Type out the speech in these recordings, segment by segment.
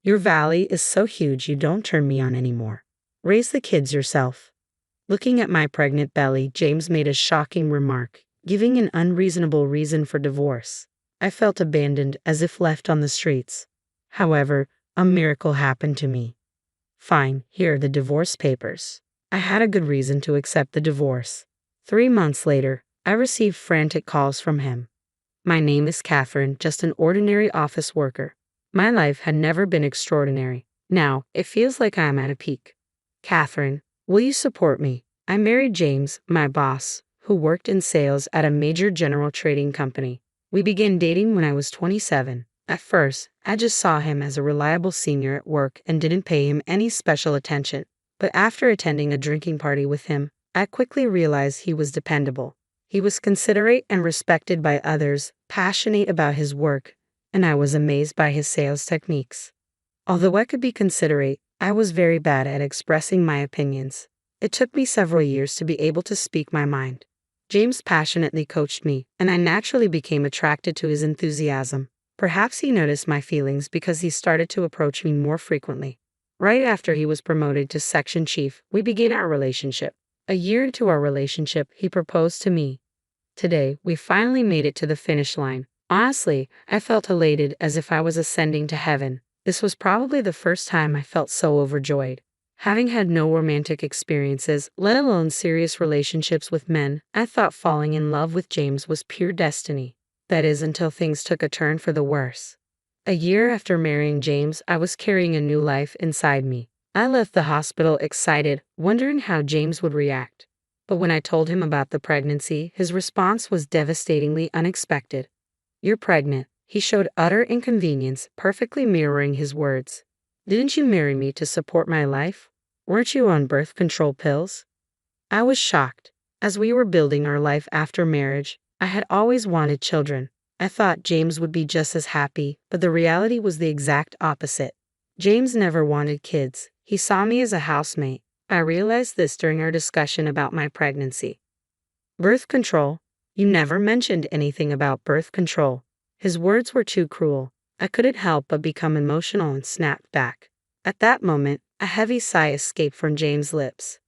Your valley is so huge you don't turn me on anymore. Raise the kids yourself. Looking at my pregnant belly, James made a shocking remark, giving an unreasonable reason for divorce. I felt abandoned, as if left on the streets. However, a miracle happened to me. Fine, here are the divorce papers. I had a good reason to accept the divorce. 3 months later, I received frantic calls from him. My name is Catherine, just an ordinary office worker. My life had never been extraordinary. Now, it feels like I am at a peak. Catherine, will you support me? I married James, my boss, who worked in sales at a major general trading company. We began dating when I was 27. At first, I just saw him as a reliable senior at work and didn't pay him any special attention. But after attending a drinking party with him, I quickly realized he was dependable. He was considerate and respected by others, passionate about his work, and I was amazed by his sales techniques. Although I could be considerate, I was very bad at expressing my opinions. It took me several years to be able to speak my mind. James passionately coached me, and I naturally became attracted to his enthusiasm. Perhaps he noticed my feelings because he started to approach me more frequently. Right after he was promoted to section chief, we began our relationship. A year into our relationship, he proposed to me. Today, we finally made it to the finish line. Honestly, I felt elated, as if I was ascending to heaven. This was probably the first time I felt so overjoyed. Having had no romantic experiences, let alone serious relationships with men, I thought falling in love with James was pure destiny. That is, until things took a turn for the worse. A year after marrying James, I was carrying a new life inside me. I left the hospital excited, wondering how James would react. But when I told him about the pregnancy, his response was devastatingly unexpected. "You're pregnant." He showed utter inconvenience, perfectly mirroring his words. "Didn't you marry me to support my life? Weren't you on birth control pills?" I was shocked. As we were building our life after marriage, I had always wanted children. I thought James would be just as happy, but the reality was the exact opposite. James never wanted kids. He saw me as a housemate. I realized this during our discussion about my pregnancy. Birth control? You never mentioned anything about birth control. His words were too cruel. I couldn't help but become emotional and snapped back. At that moment, a heavy sigh escaped from James' lips.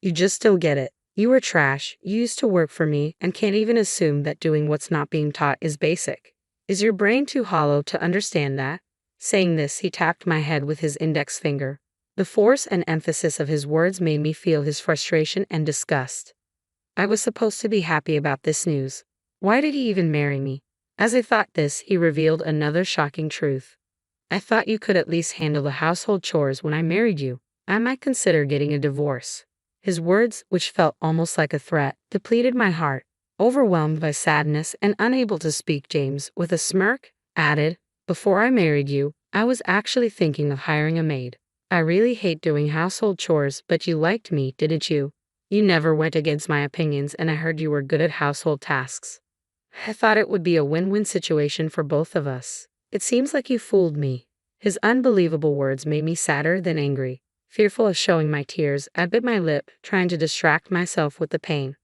"You just don't get it. You were trash, you used to work for me, and can't even assume that doing what's not being taught is basic. Is your brain too hollow to understand that?" Saying this, he tapped my head with his index finger. The force and emphasis of his words made me feel his frustration and disgust. I was supposed to be happy about this news. Why did he even marry me? As I thought this, he revealed another shocking truth. "I thought you could at least handle the household chores when I married you. I might consider getting a divorce." His words, which felt almost like a threat, depleted my heart. Overwhelmed by sadness and unable to speak, James, with a smirk, added, "Before I married you, I was actually thinking of hiring a maid. I really hate doing household chores, but you liked me, didn't you? You never went against my opinions, and I heard you were good at household tasks. I thought it would be a win-win situation for both of us. It seems like you fooled me." His unbelievable words made me sadder than angry. Fearful of showing my tears, I bit my lip, trying to distract myself with the pain.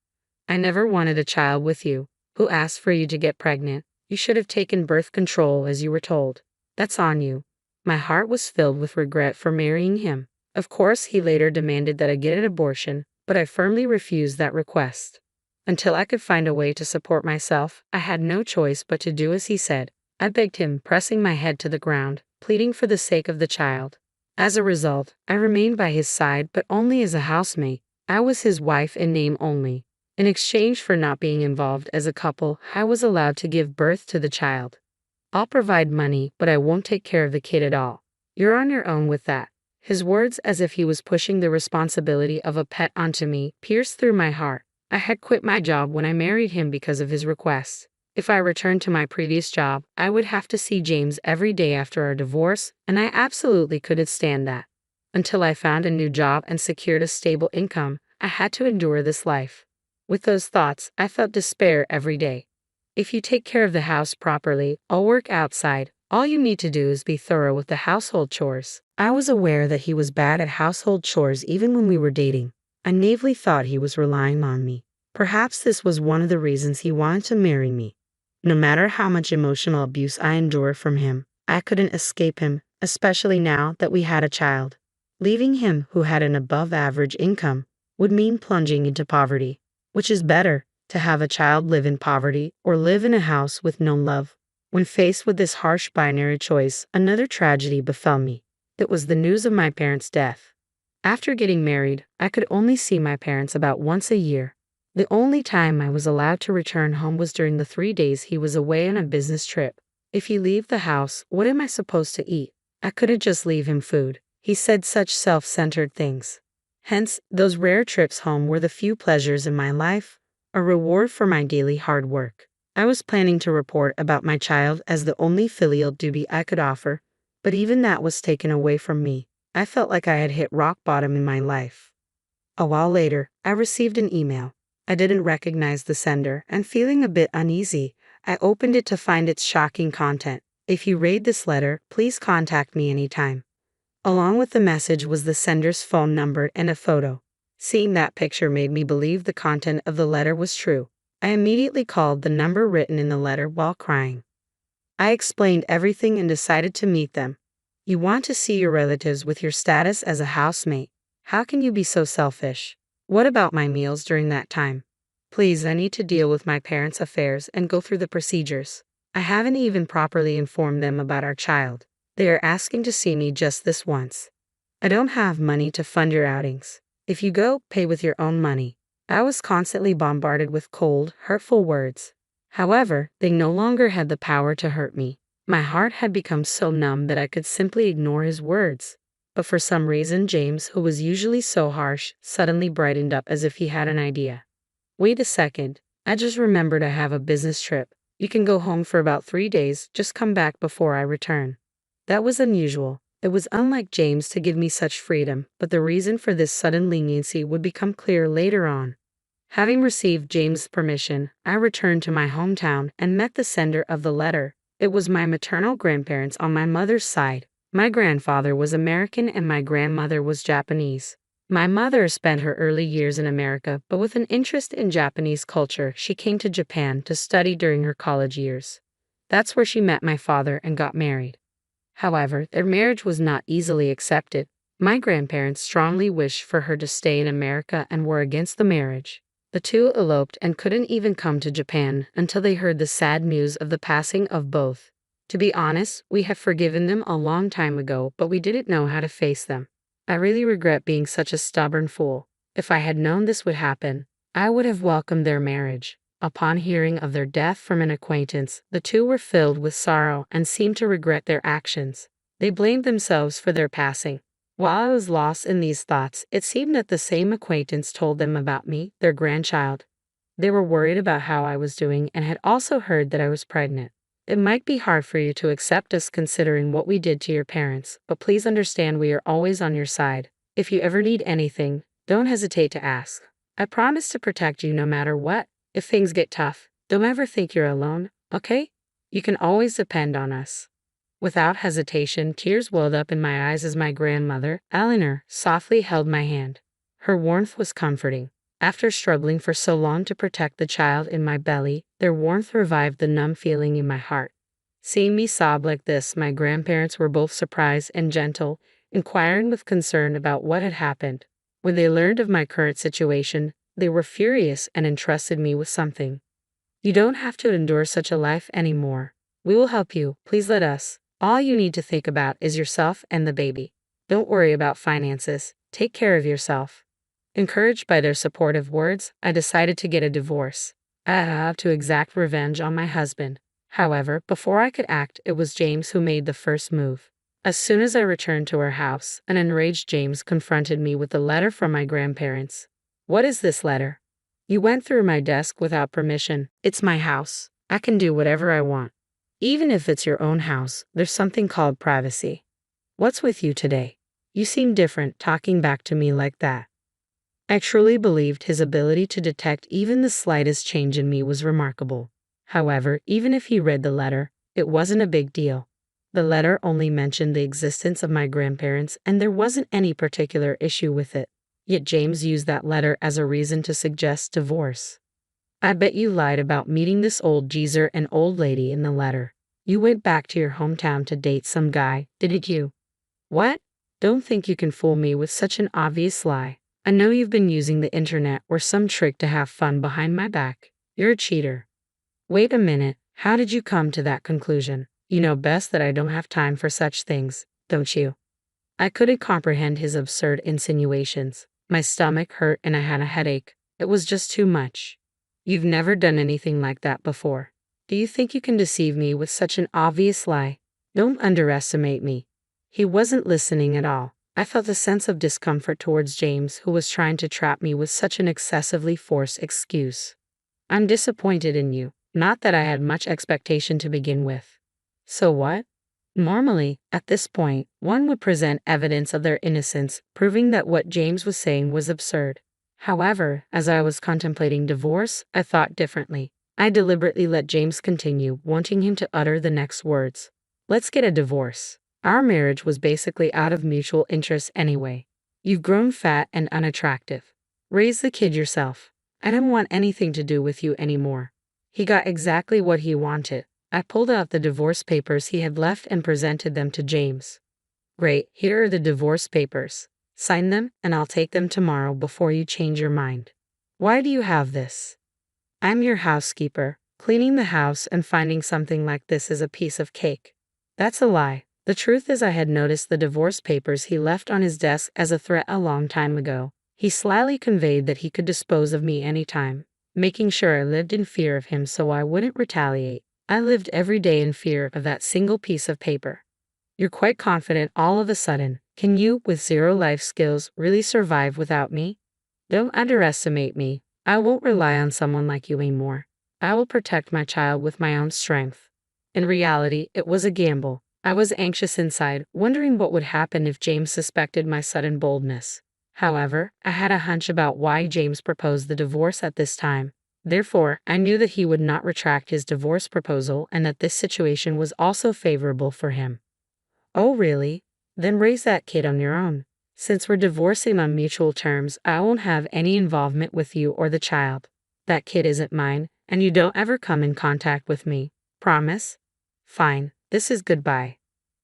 "I never wanted a child with you. Who asked for you to get pregnant? You should have taken birth control as you were told. That's on you." My heart was filled with regret for marrying him. Of course, he later demanded that I get an abortion, but I firmly refused that request. Until I could find a way to support myself, I had no choice but to do as he said. I begged him, pressing my head to the ground, pleading for the sake of the child. As a result, I remained by his side, but only as a housemate. I was his wife in name only. In exchange for not being involved as a couple, I was allowed to give birth to the child. "I'll provide money, but I won't take care of the kid at all. You're on your own with that." His words, as if he was pushing the responsibility of a pet onto me, pierced through my heart. I had quit my job when I married him because of his requests. If I returned to my previous job, I would have to see James every day after our divorce, and I absolutely couldn't stand that. Until I found a new job and secured a stable income, I had to endure this life. With those thoughts, I felt despair every day. "If you take care of the house properly, I'll work outside. All you need to do is be thorough with the household chores." I was aware that he was bad at household chores even when we were dating. I naively thought he was relying on me. Perhaps this was one of the reasons he wanted to marry me. No matter how much emotional abuse I endured from him, I couldn't escape him, especially now that we had a child. Leaving him, who had an above-average income, would mean plunging into poverty. Which is better, to have a child live in poverty or live in a house with no love? When faced with this harsh binary choice, another tragedy befell me. It was the news of my parents' death. After getting married, I could only see my parents about once a year. The only time I was allowed to return home was during the 3 days he was away on a business trip. If you leave the house, what am I supposed to eat? I couldn't just leave him food. He said such self-centered things. Hence, those rare trips home were the few pleasures in my life, a reward for my daily hard work. I was planning to report about my child as the only filial duty I could offer, but even that was taken away from me. I felt like I had hit rock bottom in my life. A while later, I received an email. I didn't recognize the sender, and feeling a bit uneasy, I opened it to find its shocking content. If you read this letter, please contact me anytime. Along with the message was the sender's phone number and a photo. Seeing that picture made me believe the content of the letter was true. I immediately called the number written in the letter while crying. I explained everything and decided to meet them. You want to see your relatives with your status as a housemate. How can you be so selfish? What about my meals during that time? Please, I need to deal with my parents' affairs and go through the procedures. I haven't even properly informed them about our child. They are asking to see me just this once. I don't have money to fund your outings. If you go, pay with your own money. I was constantly bombarded with cold, hurtful words. However, they no longer had the power to hurt me. My heart had become so numb that I could simply ignore his words. But for some reason, James, who was usually so harsh, suddenly brightened up as if he had an idea. Wait a second. I just remembered I have a business trip. You can go home for about 3 days, just come back before I return. That was unusual. It was unlike James to give me such freedom, but the reason for this sudden leniency would become clear later on. Having received James' permission, I returned to my hometown and met the sender of the letter. It was my maternal grandparents on my mother's side. My grandfather was American and my grandmother was Japanese. My mother spent her early years in America, but with an interest in Japanese culture, she came to Japan to study during her college years. That's where she met my father and got married. However, their marriage was not easily accepted. My grandparents strongly wished for her to stay in America and were against the marriage. The two eloped and couldn't even come to Japan until they heard the sad news of the passing of both. To be honest, we have forgiven them a long time ago, but we didn't know how to face them. I really regret being such a stubborn fool. If I had known this would happen, I would have welcomed their marriage. Upon hearing of their death from an acquaintance, the two were filled with sorrow and seemed to regret their actions. They blamed themselves for their passing. While I was lost in these thoughts, it seemed that the same acquaintance told them about me, their grandchild. They were worried about how I was doing and had also heard that I was pregnant. It might be hard for you to accept us considering what we did to your parents, but please understand we are always on your side. If you ever need anything, don't hesitate to ask. I promise to protect you no matter what. If things get tough, don't ever think you're alone, okay? You can always depend on us. Without hesitation, tears welled up in my eyes as my grandmother, Eleanor, softly held my hand. Her warmth was comforting. After struggling for so long to protect the child in my belly, their warmth revived the numb feeling in my heart. Seeing me sob like this, my grandparents were both surprised and gentle, inquiring with concern about what had happened. When they learned of my current situation, they were furious and entrusted me with something. You don't have to endure such a life anymore. We will help you. Please let us. All you need to think about is yourself and the baby. Don't worry about finances. Take care of yourself. Encouraged by their supportive words, I decided to get a divorce. I had to exact revenge on my husband. However, before I could act, it was James who made the first move. As soon as I returned to our house, an enraged James confronted me with a letter from my grandparents. What is this letter? You went through my desk without permission. It's my house. I can do whatever I want. Even if it's your own house, there's something called privacy. What's with you today? You seem different talking back to me like that. I truly believed his ability to detect even the slightest change in me was remarkable. However, even if he read the letter, it wasn't a big deal. The letter only mentioned the existence of my grandparents and there wasn't any particular issue with it. Yet James used that letter as a reason to suggest divorce. I bet you lied about meeting this old geezer and old lady in the letter. You went back to your hometown to date some guy, didn't you? What? Don't think you can fool me with such an obvious lie. I know you've been using the internet or some trick to have fun behind my back. You're a cheater. Wait a minute, how did you come to that conclusion? You know best that I don't have time for such things, don't you? I couldn't comprehend his absurd insinuations. My stomach hurt and I had a headache. It was just too much. You've never done anything like that before. Do you think you can deceive me with such an obvious lie? Don't underestimate me. He wasn't listening at all. I felt a sense of discomfort towards James, who was trying to trap me with such an excessively forced excuse. I'm disappointed in you. Not that I had much expectation to begin with. So what? Normally, at this point, one would present evidence of their innocence, proving that what James was saying was absurd. However, as I was contemplating divorce, I thought differently. I deliberately let James continue, wanting him to utter the next words. Let's get a divorce. Our marriage was basically out of mutual interest anyway. You've grown fat and unattractive. Raise the kid yourself. I don't want anything to do with you anymore. He got exactly what he wanted. I pulled out the divorce papers he had left and presented them to James. Great, here are the divorce papers. Sign them and I'll take them tomorrow before you change your mind. Why do you have this? I'm your housekeeper. Cleaning the house and finding something like this is a piece of cake. That's a lie. The truth is I had noticed the divorce papers he left on his desk as a threat a long time ago. He slyly conveyed that he could dispose of me anytime, making sure I lived in fear of him so I wouldn't retaliate. I lived every day in fear of that single piece of paper. You're quite confident all of a sudden. Can you, with zero life skills, really survive without me? Don't underestimate me. I won't rely on someone like you anymore. I will protect my child with my own strength. In reality, it was a gamble. I was anxious inside, wondering what would happen if James suspected my sudden boldness. However, I had a hunch about why James proposed the divorce at this time. Therefore, I knew that he would not retract his divorce proposal and that this situation was also favorable for him. Oh, really? Then raise that kid on your own. Since we're divorcing on mutual terms, I won't have any involvement with you or the child. That kid isn't mine, and you don't ever come in contact with me. Promise? Fine, this is goodbye.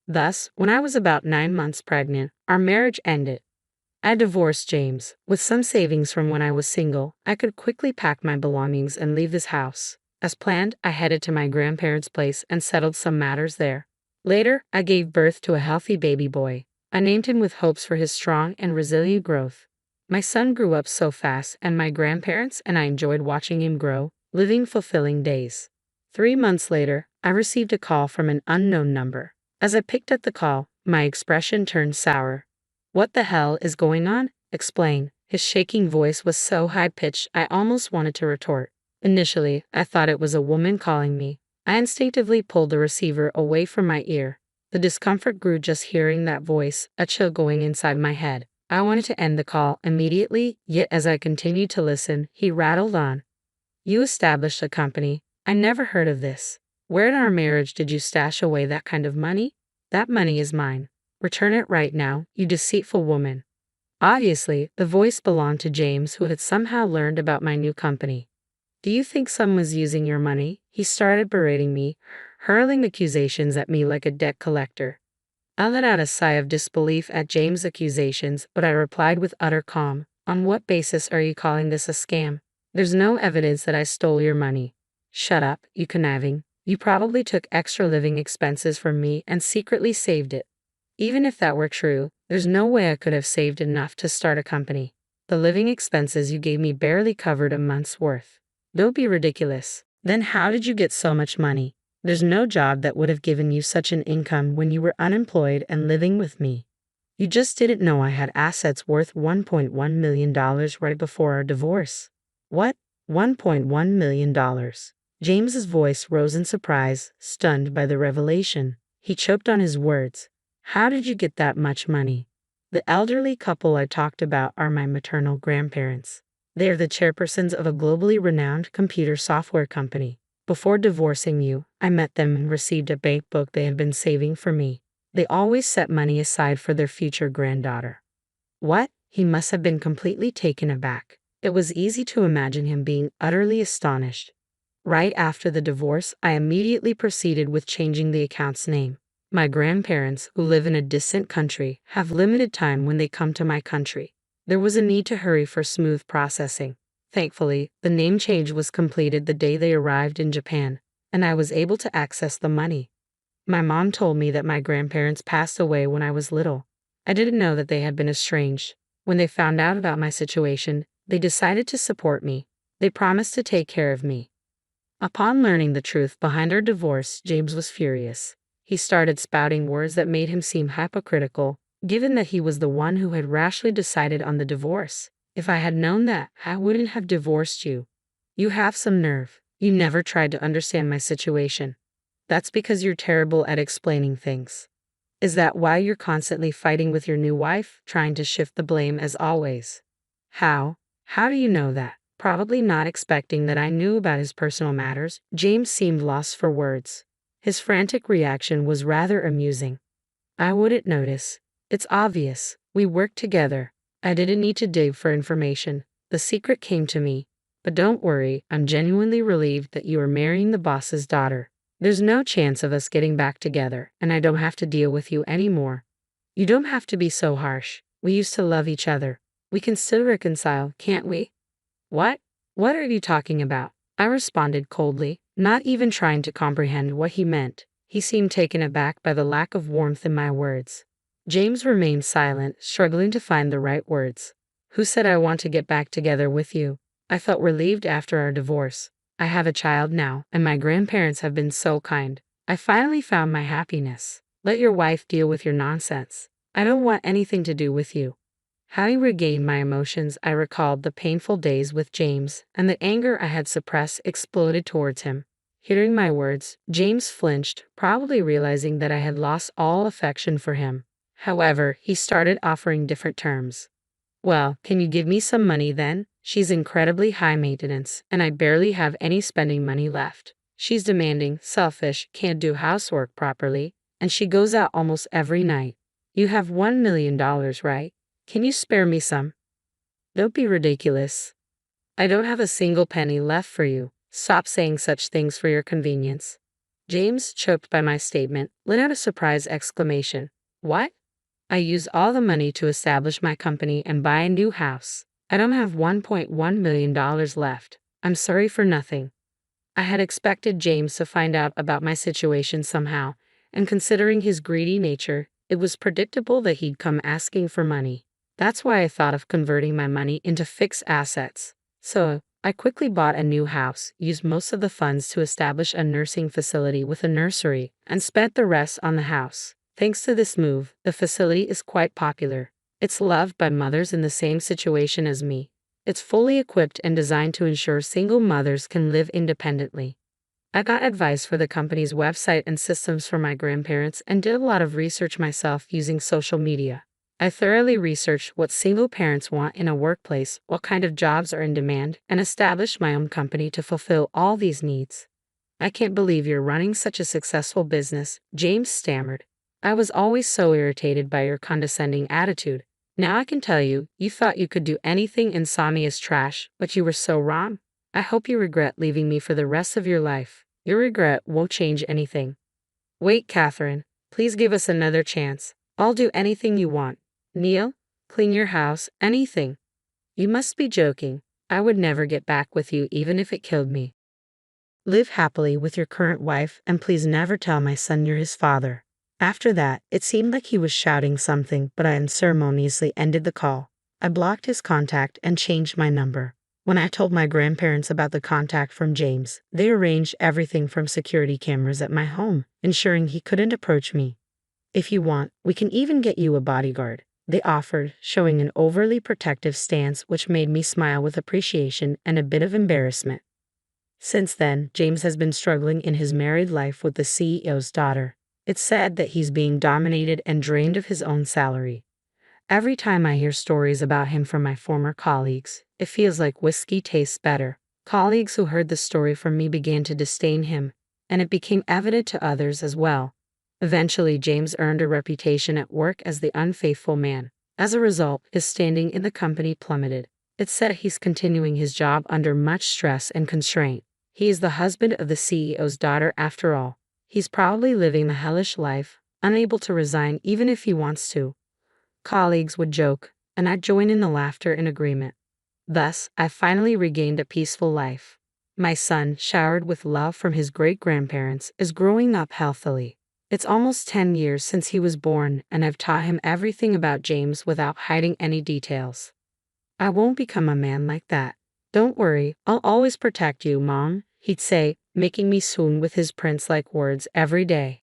Thus, when I was about 9 months pregnant, our marriage ended. I divorced James. With some savings from when I was single, I could quickly pack my belongings and leave this house. As planned, I headed to my grandparents' place and settled some matters there. Later, I gave birth to a healthy baby boy. I named him with hopes for his strong and resilient growth. My son grew up so fast, and my grandparents and I enjoyed watching him grow, living fulfilling days. 3 months later, I received a call from an unknown number. As I picked up the call, my expression turned sour. What the hell is going on? Explain. His shaking voice was so high-pitched I almost wanted to retort. Initially, I thought it was a woman calling me. I instinctively pulled the receiver away from my ear. The discomfort grew just hearing that voice, a chill going inside my head. I wanted to end the call immediately, yet as I continued to listen, he rattled on. You established a company. I never heard of this. Where in our marriage did you stash away that kind of money? That money is mine. Return it right now, you deceitful woman. Obviously, the voice belonged to James, who had somehow learned about my new company. Do you think someone's using your money? He started berating me, hurling accusations at me like a debt collector. I let out a sigh of disbelief at James' accusations, but I replied with utter calm. On what basis are you calling this a scam? There's no evidence that I stole your money. Shut up, you conniving. You probably took extra living expenses from me and secretly saved it. Even if that were true, there's no way I could have saved enough to start a company. The living expenses you gave me barely covered a month's worth. Don't be ridiculous. Then how did you get so much money? There's no job that would have given you such an income when you were unemployed and living with me. You just didn't know I had assets worth $1.1 million right before our divorce. What? $1.1 million. James's voice rose in surprise, stunned by the revelation. He choked on his words. How did you get that much money? The elderly couple I talked about are my maternal grandparents. They are the chairpersons of a globally renowned computer software company. Before divorcing you, I met them and received a bank book they had been saving for me. They always set money aside for their future granddaughter. What? He must have been completely taken aback. It was easy to imagine him being utterly astonished. Right after the divorce, I immediately proceeded with changing the account's name. My grandparents, who live in a distant country, have limited time when they come to my country. There was a need to hurry for smooth processing. Thankfully, the name change was completed the day they arrived in Japan, and I was able to access the money. My mom told me that my grandparents passed away when I was little. I didn't know that they had been estranged. When they found out about my situation, they decided to support me. They promised to take care of me. Upon learning the truth behind our divorce, James was furious. He started spouting words that made him seem hypocritical, given that he was the one who had rashly decided on the divorce. If I had known that, I wouldn't have divorced you. You have some nerve. You never tried to understand my situation. That's because you're terrible at explaining things. Is that why you're constantly fighting with your new wife, trying to shift the blame as always? How? How do you know that? Probably not expecting that I knew about his personal matters, James seemed lost for words. His frantic reaction was rather amusing. I wouldn't notice. It's obvious. We worked together. I didn't need to dig for information. The secret came to me. But don't worry, I'm genuinely relieved that you are marrying the boss's daughter. There's no chance of us getting back together, and I don't have to deal with you anymore. You don't have to be so harsh. We used to love each other. We can still reconcile, can't we? What? What are you talking about? I responded coldly, not even trying to comprehend what he meant. He seemed taken aback by the lack of warmth in my words. James remained silent, struggling to find the right words. Who said I want to get back together with you? I felt relieved after our divorce. I have a child now, and my grandparents have been so kind. I finally found my happiness. Let your wife deal with your nonsense. I don't want anything to do with you. Having regained my emotions, I recalled the painful days with James, and the anger I had suppressed exploded towards him. Hearing my words, James flinched, probably realizing that I had lost all affection for him. However, he started offering different terms. Well, can you give me some money then? She's incredibly high maintenance, and I barely have any spending money left. She's demanding, selfish, can't do housework properly, and she goes out almost every night. You have $1 million, right? Can you spare me some? Don't be ridiculous. I don't have a single penny left for you. Stop saying such things for your convenience. James, choked by my statement, let out a surprised exclamation. What? I used all the money to establish my company and buy a new house. I don't have $1.1 million left. I'm sorry for nothing. I had expected James to find out about my situation somehow, and considering his greedy nature, it was predictable that he'd come asking for money. That's why I thought of converting my money into fixed assets. So, I quickly bought a new house, used most of the funds to establish a nursing facility with a nursery, and spent the rest on the house. Thanks to this move, the facility is quite popular. It's loved by mothers in the same situation as me. It's fully equipped and designed to ensure single mothers can live independently. I got advice for the company's website and systems for my grandparents and did a lot of research myself using social media. I thoroughly researched what single parents want in a workplace, what kind of jobs are in demand, and established my own company to fulfill all these needs. I can't believe you're running such a successful business, James stammered. I was always so irritated by your condescending attitude. Now I can tell you, you thought you could do anything and saw me as trash, but you were so wrong. I hope you regret leaving me for the rest of your life. Your regret won't change anything. Wait, Catherine. Please give us another chance. I'll do anything you want. Kneel, clean your house, anything. You must be joking. I would never get back with you even if it killed me. Live happily with your current wife and please never tell my son you're his father. After that, it seemed like he was shouting something, but I unceremoniously ended the call. I blocked his contact and changed my number. When I told my grandparents about the contact from James, they arranged everything from security cameras at my home, ensuring he couldn't approach me. If you want, we can even get you a bodyguard, they offered, showing an overly protective stance which made me smile with appreciation and a bit of embarrassment. Since then, James has been struggling in his married life with the CEO's daughter. It's said that he's being dominated and drained of his own salary. Every time I hear stories about him from my former colleagues, it feels like whiskey tastes better. Colleagues who heard the story from me began to disdain him, and it became evident to others as well. Eventually, James earned a reputation at work as the unfaithful man. As a result, his standing in the company plummeted. It's said he's continuing his job under much stress and constraint. He is the husband of the CEO's daughter after all. He's probably living the hellish life, unable to resign even if he wants to. Colleagues would joke, and I'd join in the laughter in agreement. Thus, I finally regained a peaceful life. My son, showered with love from his great-grandparents, is growing up healthily. It's almost 10 years since he was born, and I've taught him everything about James without hiding any details. I won't become a man like that. Don't worry, I'll always protect you, Mom, he'd say, making me swoon with his prince-like words every day.